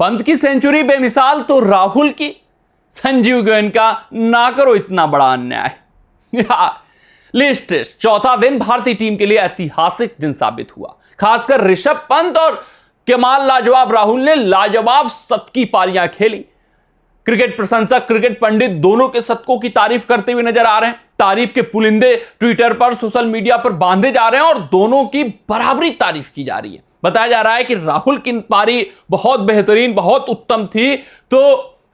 पंत की सेंचुरी बेमिसाल तो राहुल की संजीव गोयनका ना करो इतना बड़ा अन्याय। लिस्ट टेस्ट चौथा दिन भारतीय टीम के लिए ऐतिहासिक दिन साबित हुआ। खासकर ऋषभ पंत और केमाल लाजवाब राहुल ने लाजवाब शतकी पारियां खेली। क्रिकेट प्रशंसक, क्रिकेट पंडित दोनों के शतकों की तारीफ करते हुए नजर आ रहे हैं। तारीफ के पुलिंदे ट्विटर पर, सोशल मीडिया पर बांधे जा रहे हैं और दोनों की बराबरी तारीफ की जा रही है। बताया जा रहा है कि राहुल की पारी बहुत बेहतरीन, बहुत उत्तम थी, तो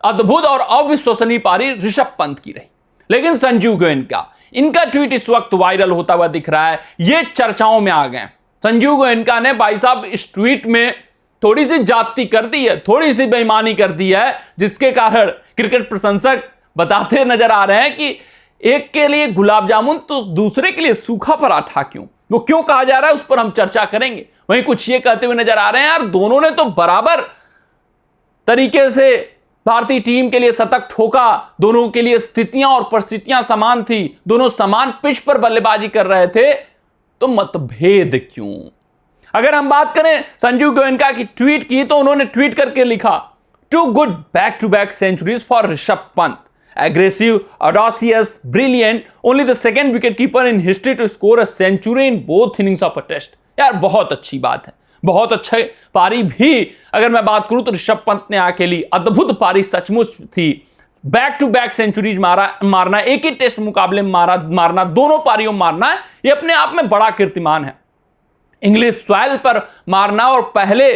अद्भुत और अविश्वसनीय पारी ऋषभ पंत की रही। लेकिन संजीव गोयनका, इनका ट्वीट इस वक्त वायरल होता हुआ दिख रहा है, ये चर्चाओं में आ गए। संजीव गोयनका ने भाई साहब इस ट्वीट में थोड़ी सी जाति कर दी है, थोड़ी सी बेईमानी कर दी है, जिसके कारण क्रिकेट प्रशंसक बताते नजर आ रहे हैं कि एक के लिए गुलाब जामुन तो दूसरे के लिए सूखा पराठा क्यों, वो क्यों कहा जा रहा है, उस पर हम चर्चा करेंगे। वहीं कुछ ये कहते हुए नजर आ रहे हैं, यार दोनों ने तो बराबर तरीके से भारतीय टीम के लिए शतक ठोका, दोनों के लिए स्थितियां और परिस्थितियां समान थी, दोनों समान पिच पर बल्लेबाजी कर रहे थे, तो मतभेद क्यों। अगर हम बात करें संजीव गोयनका की ट्वीट की, तो उन्होंने ट्वीट करके लिखा, two good back to back centuries for Rishabh Pant, aggressive, audacious, brilliant, only the second wicketkeeper in history to score a century in both innings of a test। यार बहुत अच्छी बात है, बहुत अच्छे पारी भी अगर मैं बात करूं तो ऋषभ पंत ने आके ली, अद्भुत पारी सचमुच थी। बैक टू बैक सेंचुरीज मारना, एक ही टेस्ट मुकाबले में मारना, दोनों पारियों में मारना, ये अपने आप में बड़ा कीर्तिमान है। इंग्लिश सॉइल पर मारना और पहले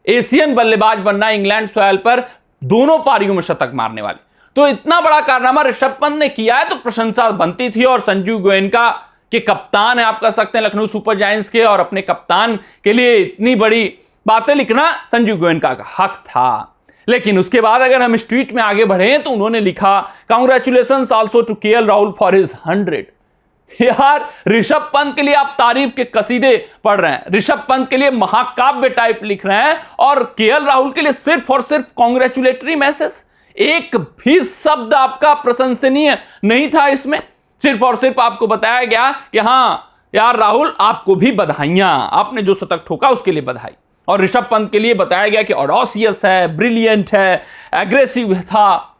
एशियन बल्लेबाज बनना इंग्लैंड सॉइल पर, दोनों पारियों में शतक मारने वाले, तो इतना बड़ा कारनामा ऋषभ पंत ने किया है तो प्रशंसा बनती थी। और संजीव गोयनका के कप्तान है, आप कह सकते हैं लखनऊ सुपर जायंट्स के, और अपने कप्तान के लिए इतनी बड़ी बातें लिखना संजीव गोयनका का हक था। लेकिन उसके बाद अगर हम इस ट्वीट में आगे बढ़े तो उन्होंने लिखा, congratulations also to KL Rahul for his 100। यार ऋषभ पंत के लिए आप तारीफ के कसीदे पढ़ रहे हैं, ऋषभ पंत के लिए महाकाव्य टाइप लिख रहे हैं, और केएल राहुल के लिए सिर्फ और सिर्फ कांग्रेचुलेटरी मैसेज, एक भी शब्द आपका प्रशंसनीय नहीं था इसमें। सिर्फ और सिर्फ आपको बताया गया कि हां यार राहुल आपको भी बधाइयां, आपने जो शतक ठोका उसके लिए बधाई। और ऋषभ पंत के लिए बताया गया कि ऑडोसियस है, ब्रिलियंट है, एग्रेसिव था।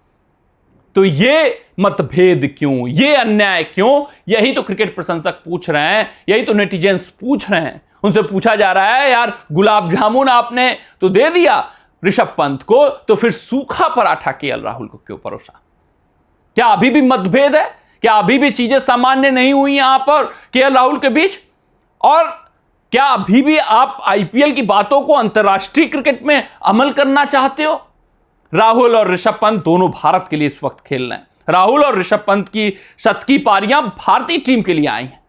तो ये मतभेद क्यों, ये अन्याय क्यों, यही तो क्रिकेट प्रशंसक पूछ रहे हैं, यही तो नेटिजन्स पूछ रहे हैं। उनसे पूछा जा रहा है, यार गुलाब जामुन आपने तो दे दिया ऋषभ पंत को, तो फिर सूखा पराठा केएल राहुल को क्यों परोसा। क्या अभी भी मतभेद है, क्या अभी भी चीजें सामान्य नहीं हुई यहां पर केएल राहुल के बीच, और क्या अभी भी आप आईपीएल की बातों को अंतर्राष्ट्रीय क्रिकेट में अमल करना चाहते हो। राहुल और ऋषभ पंत दोनों भारत के लिए इस वक्त खेल रहे हैं। राहुल और ऋषभ पंत की शतकी पारियां भारतीय टीम के लिए आई हैं।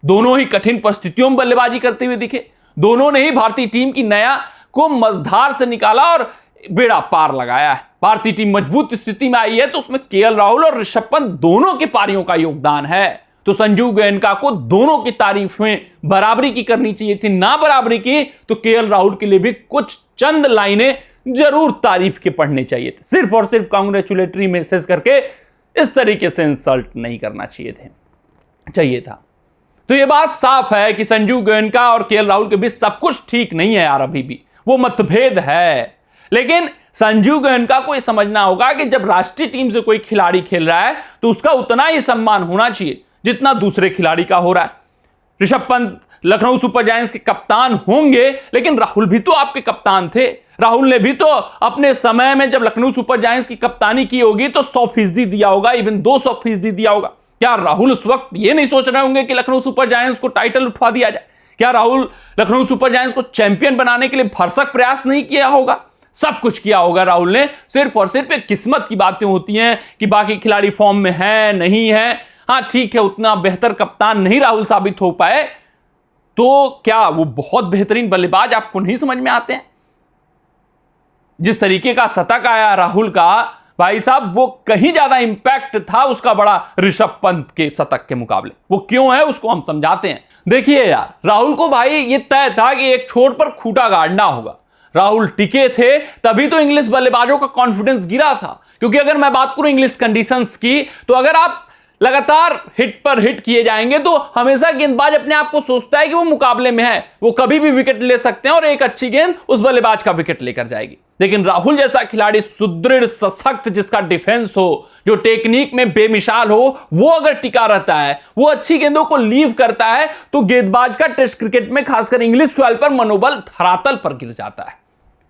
दोनों ही कठिन परिस्थितियों में बल्लेबाजी करते हुए दिखे, दोनों ने ही भारतीय टीम की नया को मझधार से निकाला और बेड़ा पार लगाया है। भारतीय टीम मजबूत स्थिति में आई है तो उसमें केएल राहुल और ऋषभ पंत दोनों के पारियों का योगदान है। तो संजीव गोयनका को दोनों की तारीफ में बराबरी की करनी चाहिए थी, ना बराबरी की तो केएल राहुल के लिए भी कुछ चंद लाइनें जरूर तारीफ के पढ़ने चाहिए थे। सिर्फ और सिर्फ कांग्रेचुलेटरी मैसेज करके इस तरीके से इंसल्ट नहीं करना चाहिए था। तो यह बात साफ है कि संजीव गोयनका और केएल राहुल के बीच सब कुछ ठीक नहीं है यार, अभी भी वो मतभेद है। लेकिन संजीव गोयनका को यह समझना होगा कि जब राष्ट्रीय टीम से कोई खिलाड़ी खेल रहा है तो उसका उतना ही सम्मान होना चाहिए जितना दूसरे खिलाड़ी का हो रहा है। ऋषभ पंत लखनऊ सुपर जायंट्स के कप्तान होंगे, लेकिन राहुल भी तो आपके कप्तान थे। राहुल ने भी तो अपने समय में जब लखनऊ सुपर जायंट्स की कप्तानी की होगी तो 100% दिया होगा, इवन 200% दिया होगा। क्या राहुल उस वक्त ये नहीं सोच रहे होंगे कि लखनऊ सुपर जायंट्स को टाइटल उठवा दिया जाए? क्या राहुल लखनऊ सुपर जायंट्स को चैंपियन बनाने के लिए भरसक प्रयास नहीं किया होगा? सब कुछ किया होगा राहुल ने। सिर्फ और सिर्फ एक किस्मत की बातें होती हैं कि बाकी खिलाड़ी फॉर्म में है नहीं है। हाँ ठीक है, उतना बेहतर कप्तान नहीं राहुल साबित हो पाए, तो क्या वो बहुत बेहतरीन बल्लेबाज आपको नहीं समझ में आते हैं? जिस तरीके का शतक आया राहुल का, भाई साहब वो कहीं ज्यादा इंपैक्ट था उसका बड़ा ऋषभ पंत के शतक के मुकाबले। वो क्यों है उसको हम समझाते हैं। देखिए यार, राहुल को भाई ये तय था कि एक छोर पर खूंटा गाड़ना होगा। राहुल टिके थे तभी तो इंग्लिश बल्लेबाजों का कॉन्फिडेंस गिरा था। क्योंकि अगर मैं बात करूं इंग्लिश कंडीशंस की, तो अगर आप लगातार हिट पर हिट किए जाएंगे तो हमेशा गेंदबाज अपने आप को सोचता है कि वो मुकाबले में है, वो कभी भी विकेट ले सकते हैं और एक अच्छी गेंद उस बल्लेबाज का विकेट लेकर जाएगी। लेकिन राहुल जैसा खिलाड़ी, सुदृढ़, सशक्त, जिसका डिफेंस हो, जो टेक्निक में बेमिसाल हो, वो अगर टिका रहता है, वो अच्छी गेंदों को लीव करता है, तो गेंदबाज का टेस्ट क्रिकेट में, खासकर इंग्लिश सॉइल पर, मनोबल धरातल पर गिर जाता है।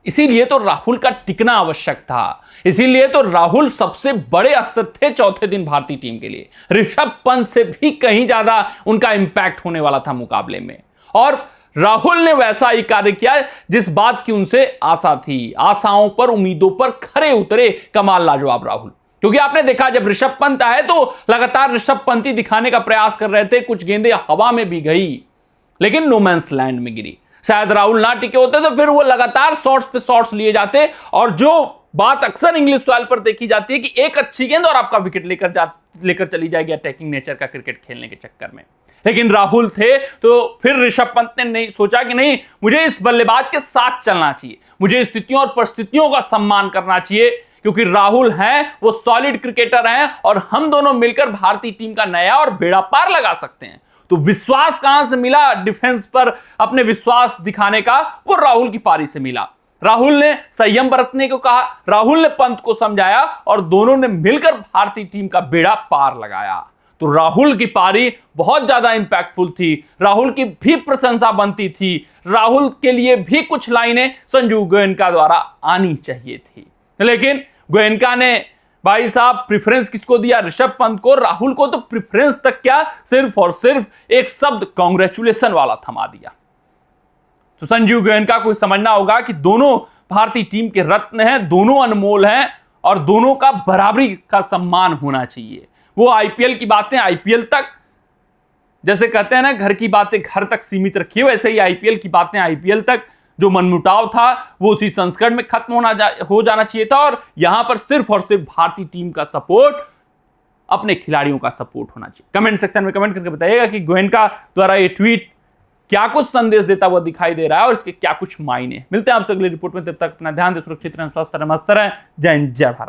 इसीलिए तो राहुल का टिकना आवश्यक था। इसीलिए तो राहुल सबसे बड़े अस्त्र थे चौथे दिन भारतीय टीम के लिए। ऋषभ पंत से भी कहीं ज्यादा उनका इंपैक्ट होने वाला था मुकाबले में, और राहुल ने वैसा ही कार्य किया जिस बात की उनसे आशा थी। आशाओं पर, उम्मीदों पर खरे उतरे कमाल लाजवाब राहुल। क्योंकि आपने देखा जब ऋषभ पंत आए तो लगातार ऋषभ पंती दिखाने का प्रयास कर रहे थे। कुछ गेंदें हवा में भी गई लेकिन नोमैंस लैंड में गिरी। शायद राहुल ना टिके होते तो फिर वो लगातार शॉट्स पे शॉट्स लिए जाते, और जो बात अक्सर इंग्लिश सॉइल पर देखी जाती है कि एक अच्छी गेंद और आपका विकेट लेकर चली जाएगी अटैकिंग नेचर का क्रिकेट खेलने के चक्कर में। लेकिन राहुल थे तो फिर ऋषभ पंत ने नहीं सोचा कि नहीं, मुझे इस बल्लेबाज के साथ चलना चाहिए, मुझे स्थितियों और परिस्थितियों का सम्मान करना चाहिए, क्योंकि राहुल हैं, वो सॉलिड क्रिकेटर हैं और हम दोनों मिलकर भारतीय टीम का नया और बेड़ा पार लगा सकते हैं। तो विश्वास कहां से मिला डिफेंस पर अपने विश्वास दिखाने का? वो राहुल की पारी से मिला। राहुल ने संयम बरतने को कहा, राहुल ने पंत को समझाया और दोनों ने मिलकर भारतीय टीम का बेड़ा पार लगाया। तो राहुल की पारी बहुत ज्यादा इंपैक्टफुल थी। राहुल की भी प्रशंसा बनती थी। राहुल के लिए भी कुछ लाइनें संजू गोयनका द्वारा आनी चाहिए थी, लेकिन गोयनका ने, भाई साहब, प्रेफरेंस किसको दिया? ऋषभ पंत को। राहुल को तो प्रेफरेंस तक क्या, सिर्फ और सिर्फ एक शब्द कांग्रेचुलेशन वाला थमा दिया। तो संजीव गोयनका को समझना होगा कि दोनों भारतीय टीम के रत्न हैं, दोनों अनमोल हैं और दोनों का बराबरी का सम्मान होना चाहिए। वो आईपीएल की बातें आईपीएल तक, जैसे कहते हैं ना, घर की बातें घर तक सीमित रखिए, वैसे ही आईपीएल की बातें आईपीएल तक। जो मनमुटाव था वो उसी संस्करण में खत्म हो जाना चाहिए था, और यहां पर सिर्फ और सिर्फ भारतीय टीम का सपोर्ट, अपने खिलाड़ियों का सपोर्ट होना चाहिए। कमेंट सेक्शन में कमेंट करके बताइएगा कि गोयनका द्वारा ये ट्वीट क्या कुछ संदेश देता हुआ दिखाई दे रहा है और इसके क्या कुछ मायने। मिलते हैं आपसे अगली रिपोर्ट में, तब तक अपना ध्यान दें, सुरक्षित रहें, स्वस्थ रहें, मस्त रहें। जय हिंद, जय भारत।